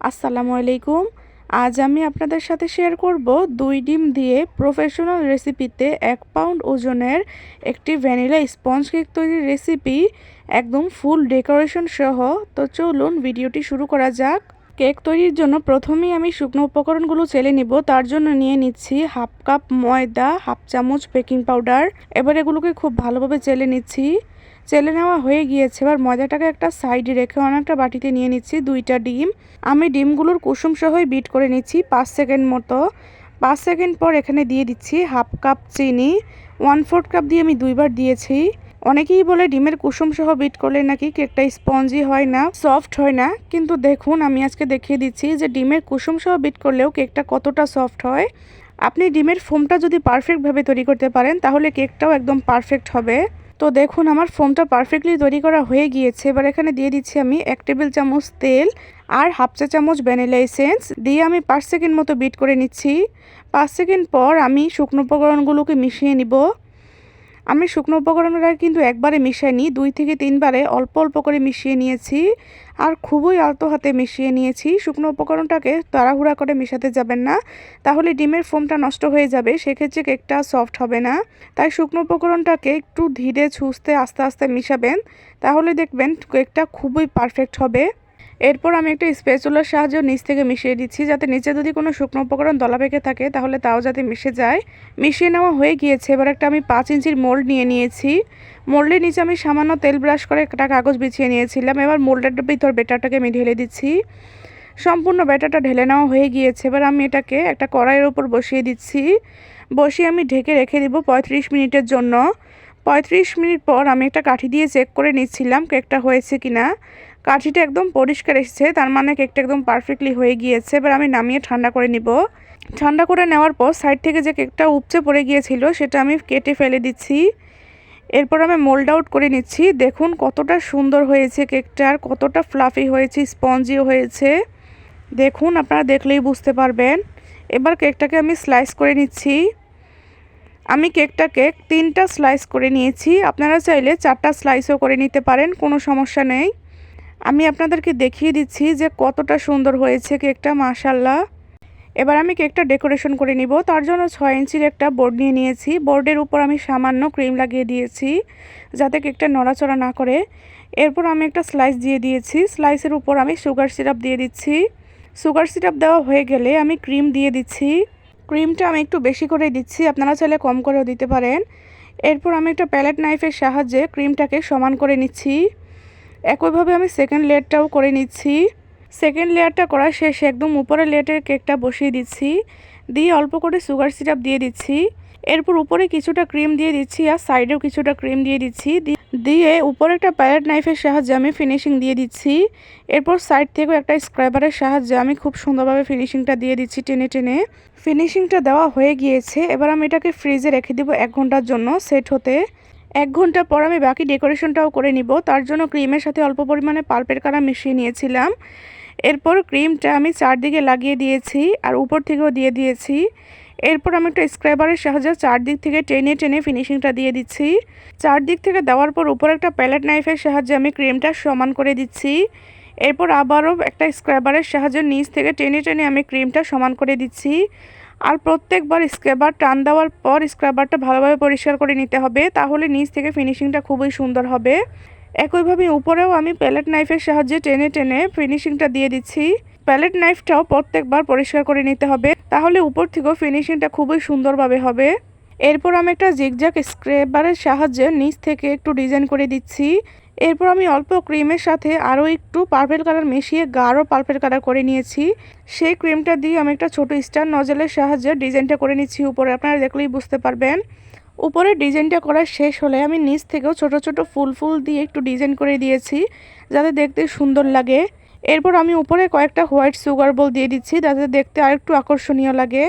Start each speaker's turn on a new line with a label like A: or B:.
A: আসসালামু আলাইকুম। আজ আমি আপনাদের সাথে শেয়ার করব 2 ডিম দিয়ে প্রফেশনাল রেসিপিতে 1 পাউন্ড ওজনের একটি ভ্যানিলা স্পঞ্জ কেক তৈরির রেসিপি, একদম ফুল ডেকোরেশন সহ। তো চলুন ভিডিওটি শুরু করা যাক। কেক তৈরির জন্য প্রথমেই আমি শুকনো উপকরণগুলো চেলে নিব। তার জন্য নিয়ে নিচ্ছি হাফ কাপ ময়দা, হাফ চামচ বেকিং পাউডার। এবার এগুলোকে খুব ভালোভাবে চেলে নিচ্ছি। চেলে নেওয়া হয়ে গিয়েছে। এবার ময়দাটাকে একটা সাইডে রেখে অনেকটা বাটিতে নিয়ে নিচ্ছি 2টা ডিম। আমি ডিমগুলোর কুসুম সহই বিট করে নিচ্ছি 5 সেকেন্ড মতো। 5 সেকেন্ড পর এখানে দিয়ে দিচ্ছি হাফ কাপ চিনি। 1/4 কাপ দিয়ে আমি 2বার দিয়েছি। অনেকেই বলে ডিমের কুসুম সহ বিট করলে নাকি কেকটা স্পঞ্জি হয় না, সফট হয় না, কিন্তু দেখুন আমি আজকে দেখিয়ে দিচ্ছি যে ডিমের কুসুম সহ বিট করলেও কেকটা কতটা সফট হয়। আপনি ডিমের ফোমটা যদি পারফেক্টভাবে তৈরি করতে পারেন তাহলে কেকটাও একদম পারফেক্ট হবে। তো দেখুন আমার ফোমটা পারফেক্টলি তৈরি করা হয়ে গিয়েছে। এবার এখানে দিয়ে দিচ্ছি আমি 1 টেবিল চামচ তেল আর হাফ চা চামচ ভ্যানিলা এসেন্স দিয়ে আমি 5 সেকেন্ড মতো বিট করে নিচ্ছি। 5 সেকেন্ড পর আমি শুকনো উপকরণগুলোকে মিশিয়ে নিব। আমি শুকনো উপকরণটা কিন্তু একবারে মিশাইনি, 2 থেকে 3 বারে অল্প অল্প করে মিশিয়ে নিয়েছি আর খুবই আলতো হাতে মিশিয়ে নিয়েছি। শুকনো উপকরণটাকে তাড়াহুড়া করে মেশাতে যাবেন না, তাহলে ডিমের ফোমটা নষ্ট হয়ে যাবে, সেক্ষেত্রে কেকটা সফট হবে না। তাই শুকনো উপকরণটাকে একটু ধীরে সুস্থে আস্তে আস্তে মিশাবেন, তাহলে দেখবেন কেকটা খুবই পারফেক্ট হবে। এরপর আমি একটা স্প্যাচুলার সাহায্যে নিচ থেকে মিশিয়ে দিচ্ছি, যাতে নিচে যদি কোনো শুকনো উপকরণ দলা পেকে থাকে তাহলে তাও যাতে মিশে যায়। মিশিয়ে নেওয়া হয়ে গিয়েছে। এবার একটা আমি 5 ইঞ্চির মোল্ড নিয়ে নিয়েছি। মোল্ডের নিচে আমি সামান্য তেল ব্রাশ করে একটা কাগজ বিছিয়ে নিয়েছিলাম। এবার মোল্ডের ভিতর ব্যাটারটাকে আমি ঢেলে দিচ্ছি। সম্পূর্ণ ব্যাটারটা ঢেলে নেওয়া হয়ে গিয়েছে। এবার আমি এটাকে একটা কড়াইয়ের উপর বসিয়ে দিচ্ছি। বসিয়ে আমি ঢেকে রেখে দিব 35 মিনিটের জন্য। 35 মিনিট পর আমি একটা কাঠি দিয়ে চেক করে নিচ্ছিলাম কেকটা হয়েছে কিনা। কাঠিটা একদম পরিষ্কার এসেছে, তার মানে কেকটা একদম পারফেক্টলি হয়ে গিয়েছে। এবার আমি নামিয়ে ঠান্ডা করে নিব। ঠান্ডা করে নেওয়ার পর সাইড থেকে যে কেকটা উপচে পড়ে গিয়েছিল সেটা আমি কেটে ফেলে দিচ্ছি। এরপর আমি মোল্ড আউট করে নিচ্ছি। দেখুন কতটা সুন্দর হয়েছে কেকটা, আর কতটা ফ্লাফি হয়েছে, স্পঞ্জিও হয়েছে। দেখুন আপনারা দেখলেই বুঝতে পারবেন। এবার কেকটাকে আমি স্লাইস করে নিচ্ছি। আমি কেকটাকে 3টা স্লাইস করে নিয়েছি। আপনারা চাইলে 4টা স্লাইসও করে নিতে পারেন, কোনো সমস্যা নেই। আমি আপনাদেরকে দেখিয়ে দিচ্ছি যে কতটা সুন্দর হয়েছে কেকটা, মাশাআল্লাহ। এবার আমি কেকটা ডেকোরেশন করে নিব। তার জন্য 6 ইঞ্চির একটা বোর্ড নিয়ে নিয়েছি। বোর্ডের উপর আমি সামান্য ক্রিম লাগিয়ে দিয়েছি যাতে কেকটা নড়াচড়া না করে। এরপর আমি একটা স্লাইস দিয়ে দিয়েছি। স্লাইসের উপর আমি সুগার সিরাপ দিয়ে দিচ্ছি। সুগার সিরাপ দেওয়া হয়ে গেলে আমি ক্রিম দিয়ে দিচ্ছি। ক্রিমটা আমি একটু বেশি করে দিচ্ছি, আপনারা চাইলে কম করেও দিতে পারেন। এরপর আমি একটা প্যালেট নাইফের সাহায্যে ক্রিমটাকে সমান করে নিচ্ছি। একইভাবে আমি সেকেন্ড লেয়ারটাও করে নিচ্ছি। সেকেন্ড লেয়ারটা করা শেষে একদম উপরের লেয়ারের কেকটা বসিয়ে দিচ্ছি, দিয়ে অল্প করে সুগার সিরাপ দিয়ে দিচ্ছি। এরপর উপরে কিছুটা ক্রিম দিয়ে দিচ্ছি আর সাইডেও কিছুটা ক্রিম দিয়ে দিচ্ছি। দিয়ে উপরে একটা প্যালেট নাইফের সাহায্যে আমি ফিনিশিং দিয়ে দিচ্ছি। এরপর সাইড থেকেও একটা স্ক্র্যাবারের সাহায্যে আমি খুব সুন্দরভাবে ফিনিশিংটা দিয়ে দিচ্ছি টেনে টেনে। ফিনিশিংটা দেওয়া হয়ে গিয়েছে। এবার আমি এটাকে ফ্রিজে রেখে দিব 1 ঘন্টার জন্য সেট হতে। 1 ঘন্টা পর আমি বাকি ডেকোরেশনটাও করে নিব। তার জন্য ক্রিমের সাথে অল্প পরিমাণে পাল্পের কারা মিশিয়ে নিয়েছিলাম। এরপর ক্রিমটা আমি চারদিকে লাগিয়ে দিয়েছি আর উপর থেকেও দিয়ে দিয়েছি। এরপর আমি একটা স্ক্র্যাবারের সাহায্যে চারদিক থেকে টেনে টেনে ফিনিশিংটা দিয়ে দিচ্ছি। চারদিক থেকে দেওয়ার পর উপর একটা প্যালেট নাইফের সাহায্যে আমি ক্রিমটা সমান করে দিচ্ছি। এরপর আবারও একটা স্ক্র্যাবারের সাহায্যে নিচ থেকে টেনে টেনে আমি ক্রিমটা সমান করে দিচ্ছি। আর প্রত্যেকবার স্ক্র্যাবার টান দেওয়ার পর স্ক্র্যাবারটা ভালোভাবে পরিষ্কার করে নিতে হবে, তাহলে নিচ থেকে ফিনিশিংটা খুবই সুন্দর হবে। একইভাবে উপরেও আমি প্যালেট নাইফের সাহায্যে টেনে টেনে ফিনিশিংটা দিয়ে দিচ্ছি। প্যালেট নাইফটাও প্রত্যেকবার পরিষ্কার করে নিতে হবে, তাহলে উপর থেকেও ফিনিশিংটা খুবই সুন্দরভাবে হবে। এরপর আমি একটা জিগজ্যাগ স্ক্র্যাবারের সাহায্যে নিচ থেকে একটু ডিজাইন করে দিচ্ছি। এরপর আমি অল্প ক্রিমের সাথে আরও একটু পার্পেল কালার মিশিয়ে গাঢ় পার্পেল কালার করে নিয়েছি। সেই ক্রিমটা দিয়ে আমি একটা ছোট স্টার নজলের সাহায্যে ডিজাইনটা করে নিচ্ছি উপরে, আপনারা দেখলেই বুঝতে পারবেন। উপরে ডিজাইনটা করা শেষ হলে আমি নিচ থেকেও ছোট ছোট ফুল ফুল দিয়ে একটু ডিজাইন করে দিয়েছি যাতে দেখতে সুন্দর লাগে। এরপর আমি উপরে কয়েকটা হোয়াইট সুগার বল দিয়ে দিচ্ছি যাতে দেখতে আরেকটু আকর্ষণীয় লাগে।